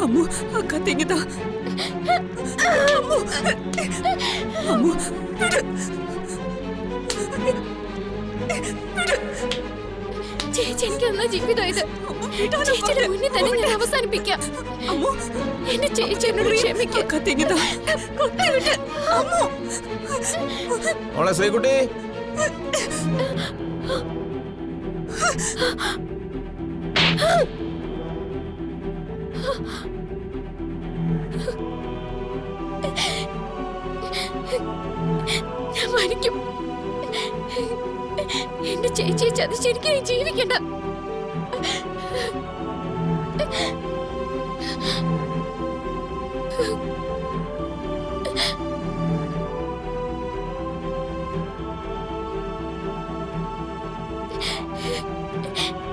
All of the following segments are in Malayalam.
അമ്മു ആ കത്തിങ്ങിതാ. അമ്മു ചേച്ചി എനിക്ക് തന്ന ജീവിതം ഇത്. ചേച്ചിയുടെ മുന്നിൽ തന്നെ ഞാൻ അവസാനിപ്പിക്കാം. എന്റെ ചേച്ചി എന്നോട് ക്ഷമിക്കും. കത്തിങ്ങിതാ. മോളെ ശ്രീകുട്ടി, ഞാൻ മരിക്കും. എന്റെ ചേച്ചിയെ ചതിച്ചെനിക്ക് ജീവിക്കണ്ട.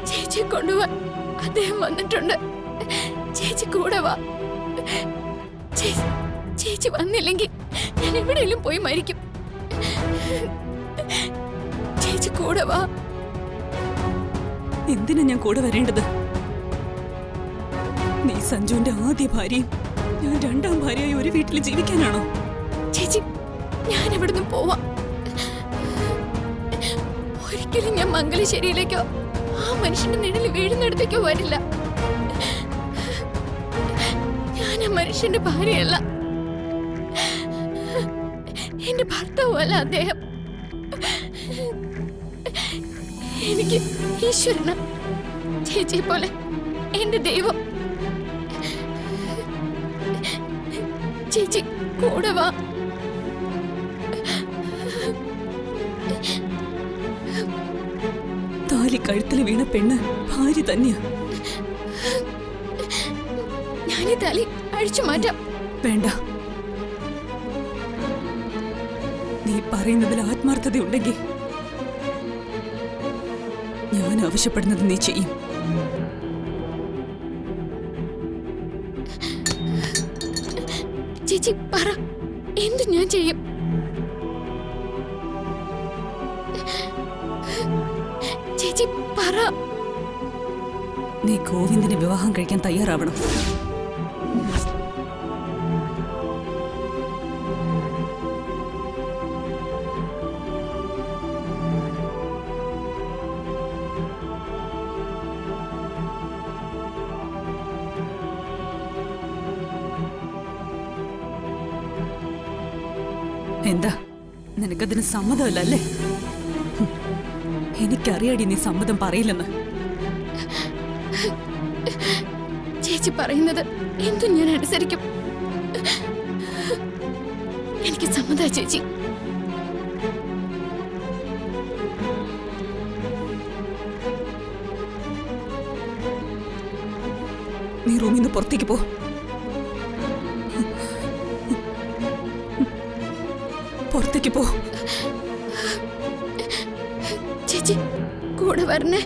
ചേച്ചിയെ കൊണ്ടുപോവാൻ അദ്ദേഹം വന്നിട്ടുണ്ട്. ചേച്ചി കൂടെ വാ. ചേച്ചി വന്നില്ലെങ്കിൽ ഞാൻ എവിടെയെങ്കിലും പോയി മരിക്കും. ചേച്ചി കൂടെ വാ. എന്തിനാ ഞാൻ കൂടെ വരേണ്ടത്? നീ സഞ്ജുവിന്റെ ആദ്യ ഭാര്യയും ഞാൻ രണ്ടാം ഭാര്യയായി ഒരു വീട്ടിൽ ജീവിക്കാനാണോ? ചേച്ചി, ഞാൻ ഇവിടുന്ന് പോവാം. ഒരിക്കലും ഞാൻ മംഗലശ്ശേരിയിലേക്കോ ആ മനുഷ്യന്റെ നിഴലിൽ വീഴുന്നിടത്തേക്കോ വരില്ല. ഞാൻ ആ മനുഷ്യന്റെ ഭാര്യയല്ല, എന്റെ ഭർത്താവല്ല അദ്ദേഹം. എനിക്ക് ഈശ്വരന, ചേച്ചിയെ പോലെ എന്റെ ദൈവം. ചേച്ചി കൂടെ വാ. താലി കഴുത്തിൽ വീണ പെണ്ണ് ഭാര്യ തന്നെയാ. ഞാനീ താലി അഴിച്ചു മാറ്റാം. വേണ്ട. നീ പറയുന്നതിൽ ആത്മാർത്ഥതയുണ്ടെങ്കിൽ ഞാൻ ആവശ്യപ്പെടുന്നത് നീ ചെയ്യും. ചേച്ചി പറ, എന്തു ഞാൻ ചെയ്യും? ചേച്ചി പറ. നീ ഗോവിന്ദനെ വിവാഹം കഴിക്കാൻ തയ്യാറാവണം. എന്താ, നിനക്കതിന് സമ്മതമല്ല അല്ലേ? എനിക്കറിയാടി നീ സമ്മതം പറയില്ലെന്ന്. ചേച്ചി പറയുന്നത് എന്തും ഞാൻ അനുസരിക്കും. എനിക്ക് സമ്മതം ചേച്ചി. നീ റൂമിൽ നിന്ന് പുറത്തേക്ക് പോ. പുറത്തേക്ക് പോ. ചേച്ചി കൂടെ വരണേ.